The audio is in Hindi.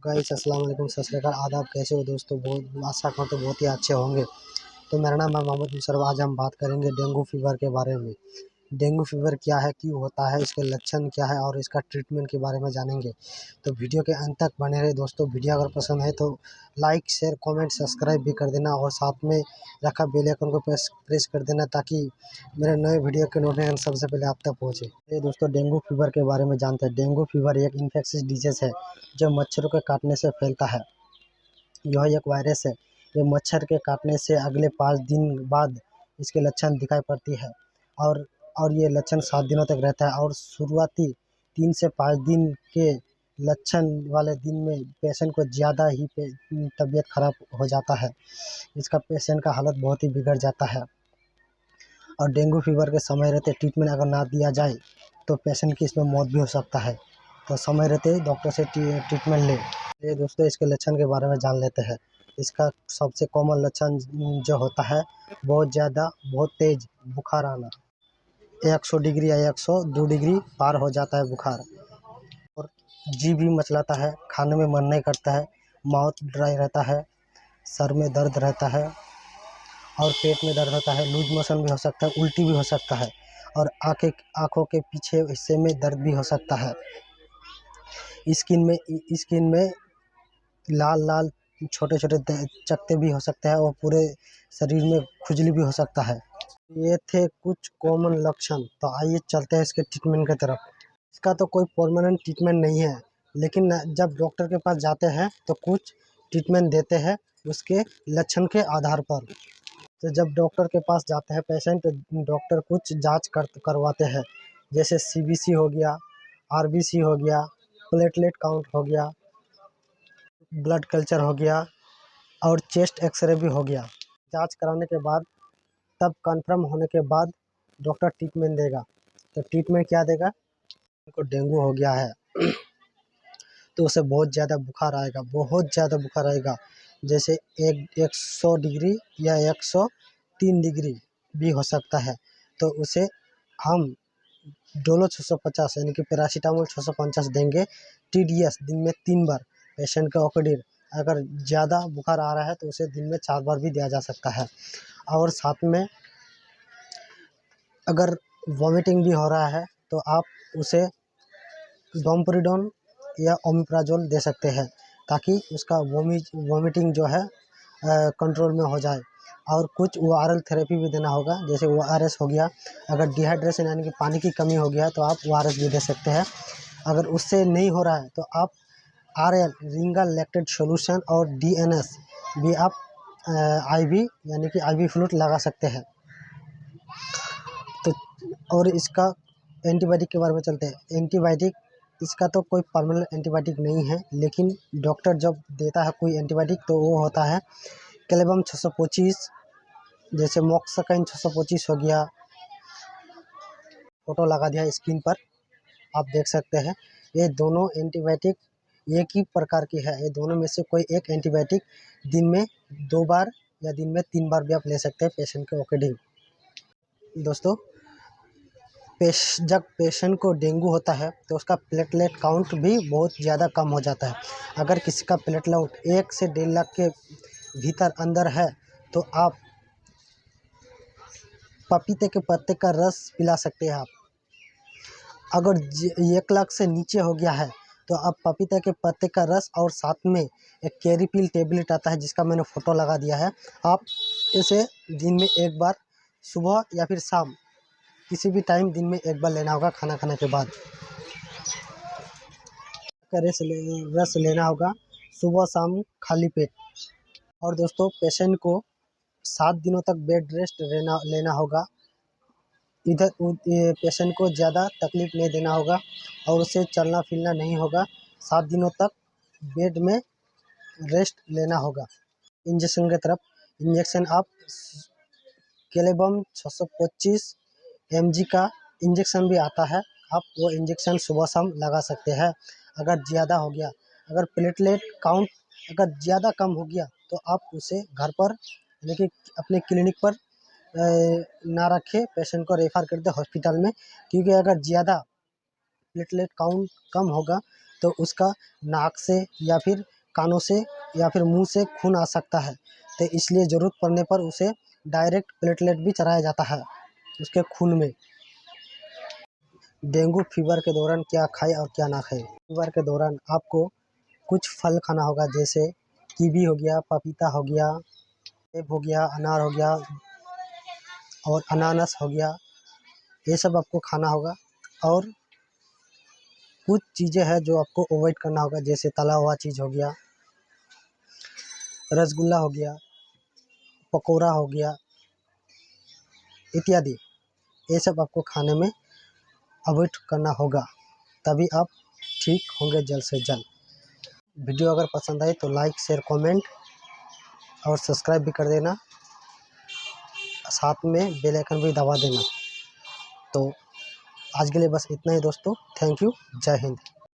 गाइस अस्सलाम वालेकुम, सत श्री अकाल, आदाब। कैसे हो दोस्तों? बहुत आशा करता हूँ बहुत ही अच्छे होंगे। तो मेरा नाम है मोहम्मद मुशर्रफ। आज हम बात करेंगे डेंगू फीवर के बारे में। डेंगू फीवर क्या है, क्यों होता है, इसके लक्षण क्या है और इसका ट्रीटमेंट के बारे में जानेंगे। तो वीडियो के अंत तक बने रहे दोस्तों। वीडियो अगर पसंद है तो लाइक शेयर कमेंट सब्सक्राइब भी कर देना और साथ में रखा बेल आइकन को प्रेस कर देना ताकि मेरे नए वीडियो के नोटिफिकेशन सबसे पहले आप तक पहुँचे। ये दोस्तों डेंगू फीवर के बारे में जानते हैं। डेंगू फीवर एक इन्फेक्शियस डिजीज है जो मच्छरों के काटने से फैलता है। यह एक वायरस है। ये मच्छर के काटने से अगले 5 दिन बाद इसके लक्षण दिखाई पड़ती है और ये लक्षण 7 दिनों तक रहता है और शुरुआती 3 से 5 दिन के लक्षण वाले दिन में पेशेंट को ज़्यादा ही तबीयत खराब हो जाता है। इसका पेशेंट का हालत बहुत ही बिगड़ जाता है और डेंगू फीवर के समय रहते ट्रीटमेंट अगर ना दिया जाए तो पेशेंट की इसमें मौत भी हो सकता है। तो समय रहते डॉक्टर से ट्रीटमेंट ले। ये दोस्तों इसके लक्षण के बारे में जान लेते हैं। इसका सबसे कॉमन लक्षण जो होता है बहुत ज़्यादा बहुत तेज़ बुखार आना। 100 डिग्री या 102 डिग्री पार हो जाता है बुखार और जी भी मचलाता है, खाने में मन नहीं करता है, माउथ ड्राई रहता है, सर में दर्द रहता है और पेट में दर्द होता है, लूज मोशन भी हो सकता है, उल्टी भी हो सकता है और आँखों के पीछे हिस्से में दर्द भी हो सकता है। स्किन में लाल लाल छोटे छोटे चकत्ते भी हो सकते हैं और पूरे शरीर में खुजली भी हो सकता है। ये थे कुछ कॉमन लक्षण। तो आइए चलते हैं इसके ट्रीटमेंट की तरफ। इसका तो कोई परमानेंट ट्रीटमेंट नहीं है, लेकिन जब डॉक्टर के पास जाते हैं तो कुछ ट्रीटमेंट देते हैं उसके लक्षण के आधार पर। तो जब डॉक्टर के पास जाते हैं पेशेंट तो डॉक्टर कुछ जांच करवाते हैं, जैसे सीबीसी हो गया, आरबीसी हो गया, प्लेटलेट काउंट हो गया, ब्लड कल्चर हो गया और चेस्ट एक्सरे भी हो गया। जांच कराने के बाद तब कंफर्म होने के बाद डॉक्टर ट्रीटमेंट देगा। तो ट्रीटमेंट क्या देगा? उनको डेंगू हो गया है तो उसे बहुत ज़्यादा बुखार आएगा, बहुत ज़्यादा बुखार आएगा, जैसे 100 डिग्री या 103 डिग्री भी हो सकता है। तो उसे हम डोलो 650 यानी कि पैरासीटामोल 650 देंगे TDS दिन में 3 बार पेशेंट का ओपीडी। अगर ज़्यादा बुखार आ रहा है तो उसे दिन में 4 बार भी दिया जा सकता है। और साथ में अगर वॉमिटिंग भी हो रहा है तो आप उसे डोमपेरिडोन या ओमेप्राजोल दे सकते हैं ताकि उसका वॉमिटिंग जो है कंट्रोल में हो जाए। और कुछ ORL थेरेपी भी देना होगा, जैसे ORS हो गया। अगर डिहाइड्रेशन यानी कि पानी की कमी हो गया तो आप ORS भी दे सकते हैं। अगर उससे नहीं हो रहा है तो आप RL रिंगल लैक्टेट सॉल्यूशन और DNS भी आप IV यानी कि IV फ्लूइड लगा सकते हैं। तो और इसका एंटीबायोटिक के बारे में चलते हैं। एंटीबायोटिक इसका तो कोई परमानेंट एंटीबायोटिक नहीं है, लेकिन डॉक्टर जब देता है कोई एंटीबायोटिक तो वो होता है क्लेबम 625, जैसे मॉक्साकाइन 625 हो गया। फोटो लगा दिया स्क्रीन पर, आप देख सकते हैं। ये दोनों एंटीबायोटिक एक ही प्रकार की है। ये दोनों में से कोई एक एंटीबायोटिक दिन में 2 बार या दिन में 3 बार भी आप ले सकते हैं पेशेंट के अकॉर्डिंग। दोस्तों जब पेशेंट को डेंगू होता है तो उसका प्लेटलेट काउंट भी बहुत ज़्यादा कम हो जाता है। अगर किसी का प्लेटलेट 1 से 1.5 लाख के भीतर अंदर है तो आप पपीते के पत्ते का रस पिला सकते हैं। आप अगर 1 लाख से नीचे हो गया है तो आप पपीते के पत्ते का रस और साथ में एक कैरीपील टेबलेट आता है जिसका मैंने फ़ोटो लगा दिया है, आप इसे दिन में 1 बार सुबह या फिर शाम किसी भी टाइम दिन में 1 बार लेना होगा खाना खाने के बाद। रस लेना होगा सुबह शाम खाली पेट। और दोस्तों पेशेंट को 7 दिनों तक बेड रेस्ट लेना होगा। ये पेशेंट को ज़्यादा तकलीफ नहीं देना होगा और उसे चलना फिरना नहीं होगा। 7 दिनों तक बेड में रेस्ट लेना होगा। इंजेक्शन की तरफ इंजेक्शन आप क्लेबम 625 mg का इंजेक्शन भी आता है, आप वो इंजेक्शन सुबह शाम लगा सकते हैं। अगर ज़्यादा हो गया, अगर प्लेटलेट काउंट अगर ज़्यादा कम हो गया तो आप उसे घर पर यानी कि अपने क्लिनिक पर ना रखें, पेशेंट को रेफ़र कर दें हॉस्पिटल में। क्योंकि अगर ज़्यादा प्लेटलेट काउंट कम होगा तो उसका नाक से या फिर कानों से या फिर मुंह से खून आ सकता है। तो इसलिए ज़रूरत पड़ने पर उसे डायरेक्ट प्लेटलेट भी चढ़ाया जाता है उसके खून में। डेंगू फीवर के दौरान क्या खाएं और क्या ना खाएं। फीवर के दौरान आपको कुछ फल खाना होगा, जैसे कीवी हो गया, पपीता हो गया, सेब हो गया, अनार हो गया और अनानास हो गया। ये सब आपको खाना होगा। और कुछ चीज़ें हैं जो आपको अवॉइड करना होगा, जैसे तला हुआ चीज़ हो गया, रसगुल्ला हो गया, पकोड़ा हो गया इत्यादि। ये सब आपको खाने में अवॉइड करना होगा, तभी आप ठीक होंगे जल्द से जल्द। वीडियो अगर पसंद आए तो लाइक, शेयर, कमेंट और सब्सक्राइब भी कर देना, साथ में बेल आइकन भी दबा देना। तो आज के लिए बस इतना ही दोस्तों। Thank you. जय हिंद।